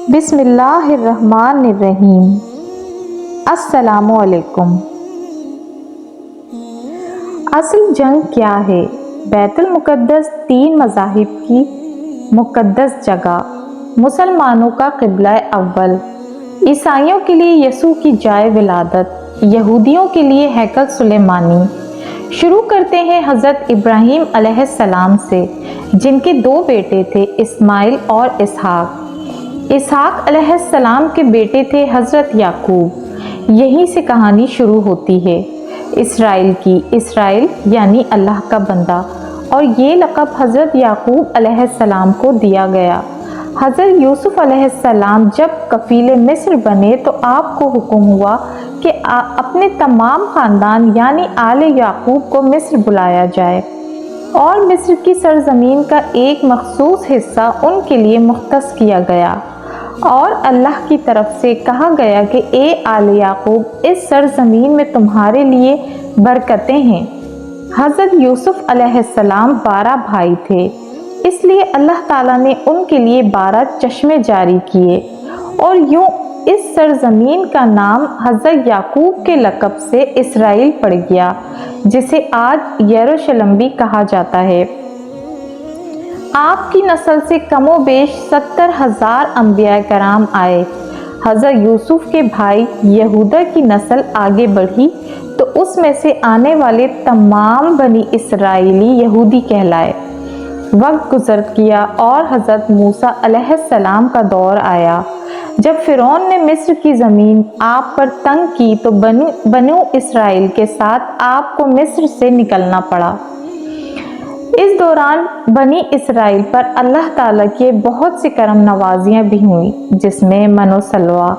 بسم اللہ الرحمن الرحیم۔ السلام علیکم۔ اصل جنگ کیا ہے؟ بیت المقدس تین مذاہب کی مقدس جگہ، مسلمانوں کا قبلہ اول، عیسائیوں کے لیے یسوع کی جائے ولادت، یہودیوں کے لیے ہیکل سلیمانی۔ شروع کرتے ہیں حضرت ابراہیم علیہ السلام سے، جن کے دو بیٹے تھے، اسماعیل اور اسحاق۔ اسحاق علیہ السلام کے بیٹے تھے حضرت یعقوب۔ یہیں سے کہانی شروع ہوتی ہے اسرائیل کی۔ اسرائیل یعنی اللہ کا بندہ، اور یہ لقب حضرت یعقوب علیہ السلام کو دیا گیا۔ حضرت یوسف علیہ السلام جب کفیل مصر بنے تو آپ کو حکم ہوا کہ اپنے تمام خاندان یعنی آل یعقوب کو مصر بلایا جائے، اور مصر کی سرزمین کا ایک مخصوص حصہ ان کے لیے مختص کیا گیا، اور اللہ کی طرف سے کہا گیا کہ اے آل یعقوب، اس سرزمین میں تمہارے لیے برکتیں ہیں۔ حضرت یوسف علیہ السلام 12 بھائی تھے، اس لیے اللہ تعالیٰ نے ان کے لیے 12 چشمے جاری کیے، اور یوں اس سرزمین کا نام حضرت یعقوب کے لقب سے اسرائیل پڑ گیا، جسے آج یروشلم بھی کہا جاتا ہے۔ آپ کی نسل سے کم و بیش 70,000 انبیاء کرام آئے۔ حضرت یوسف کے بھائی یہودا کی نسل آگے بڑھی تو اس میں سے آنے والے تمام بنی اسرائیلی یہودی کہلائے۔ وقت گزر گیا اور حضرت موسیٰ علیہ السلام کا دور آیا۔ جب فرعون نے مصر کی زمین آپ پر تنگ کی تو بنو اسرائیل کے ساتھ آپ کو مصر سے نکلنا پڑا۔ اس دوران بنی اسرائیل پر اللہ تعالیٰ کی بہت سی کرم نوازیاں بھی ہوئیں، جس میں من و سلوہ،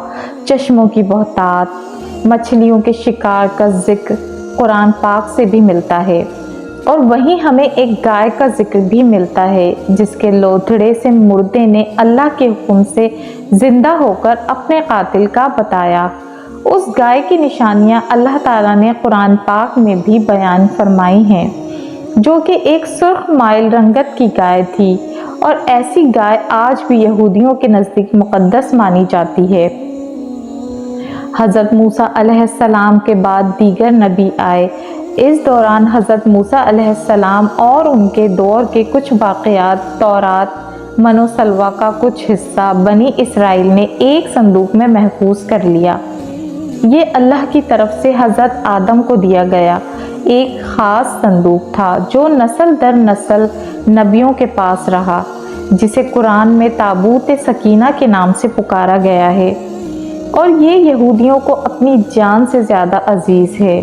چشموں کی بہتات، مچھلیوں کے شکار کا ذکر قرآن پاک سے بھی ملتا ہے، اور وہیں ہمیں ایک گائے کا ذکر بھی ملتا ہے جس کے لوتھڑے سے مردے نے اللہ کے حکم سے زندہ ہو کر اپنے قاتل کا بتایا۔ اس گائے کی نشانیاں اللہ تعالیٰ نے قرآن پاک میں بھی بیان فرمائی ہیں، جو کہ ایک سرخ مائل رنگت کی گائے تھی، اور ایسی گائے آج بھی یہودیوں کے نزدیک مقدس مانی جاتی ہے۔ حضرت موسیٰ علیہ السلام کے بعد دیگر نبی آئے۔ اس دوران حضرت موسیٰ علیہ السلام اور ان کے دور کے کچھ واقعات، تورات، من و سلوہ کا کچھ حصہ بنی اسرائیل نے ایک صندوق میں محفوظ کر لیا۔ یہ اللہ کی طرف سے حضرت آدم کو دیا گیا ایک خاص صندوق تھا، جو نسل در نسل نبیوں کے پاس رہا، جسے قرآن میں تابوت سکینہ کے نام سے پکارا گیا ہے، اور یہ یہودیوں کو اپنی جان سے زیادہ عزیز ہے۔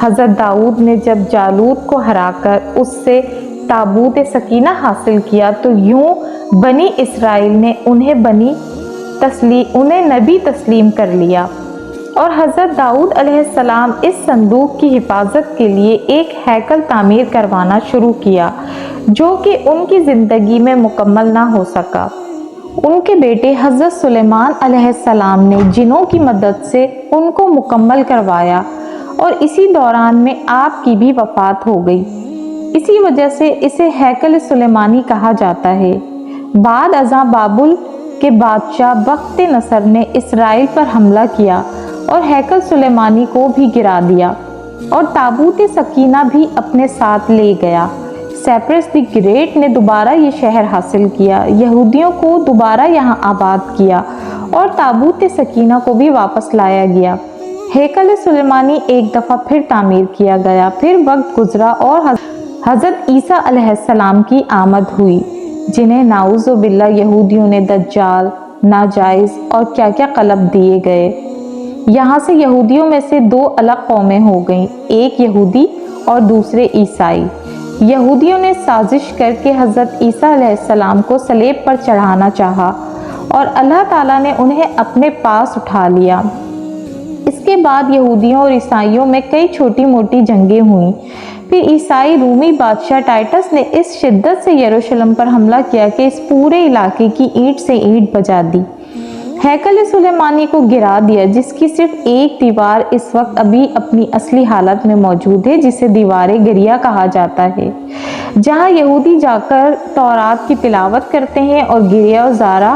حضرت داؤد نے جب جالوت کو ہرا کر اس سے تابوت سکینہ حاصل کیا تو یوں بنی اسرائیل نے انہیں نبی تسلیم کر لیا، اور حضرت داؤد علیہ السلام اس صندوق کی حفاظت کے لیے ایک ہیکل تعمیر کروانا شروع کیا، جو کہ ان کی زندگی میں مکمل نہ ہو سکا۔ ان کے بیٹے حضرت سلیمان علیہ السلام نے جنوں کی مدد سے ان کو مکمل کروایا، اور اسی دوران میں آپ کی بھی وفات ہو گئی۔ اسی وجہ سے اسے ہیکل سلیمانی کہا جاتا ہے۔ بعد ازاں بابل کے بادشاہ بخت نصر نے اسرائیل پر حملہ کیا اور ہیکل سلیمانی کو بھی گرا دیا، اور تابوت سکینہ بھی اپنے ساتھ لے گیا۔ سیپرس دی گریٹ نے دوبارہ یہ شہر حاصل کیا، یہودیوں کو دوبارہ یہاں آباد کیا، اور تابوت سکینہ کو بھی واپس لایا گیا۔ ہیکل سلیمانی ایک دفعہ پھر تعمیر کیا گیا۔ پھر وقت گزرا اور حضرت عیسیٰ علیہ السلام کی آمد ہوئی، جنہیں نعوذ باللہ یہودیوں نے دجال، ناجائز اور کیا کیا قلب دیے گئے۔ یہاں سے یہودیوں میں سے 2 الگ قومیں ہو گئیں، ایک یہودی اور دوسرے عیسائی۔ یہودیوں نے سازش کر کے حضرت عیسیٰ علیہ السلام کو صلیب پر چڑھانا چاہا، اور اللہ تعالیٰ نے انہیں اپنے پاس اٹھا لیا۔ اس کے بعد یہودیوں اور عیسائیوں میں کئی چھوٹی موٹی جنگیں ہوئیں۔ پھر عیسائی رومی بادشاہ ٹائٹس نے اس شدت سے یروشلم پر حملہ کیا کہ اس پورے علاقے کی اینٹ سے اینٹ بجا دی، ہیکل سلیمانی کو گرا دیا، جس کی صرف ایک دیوار اس وقت ابھی اپنی اصلی حالت میں موجود ہے، جسے دیوار گریہ کہا جاتا ہے، جہاں یہودی جا کر تورات کی تلاوت کرتے ہیں، اور گریہ و زارا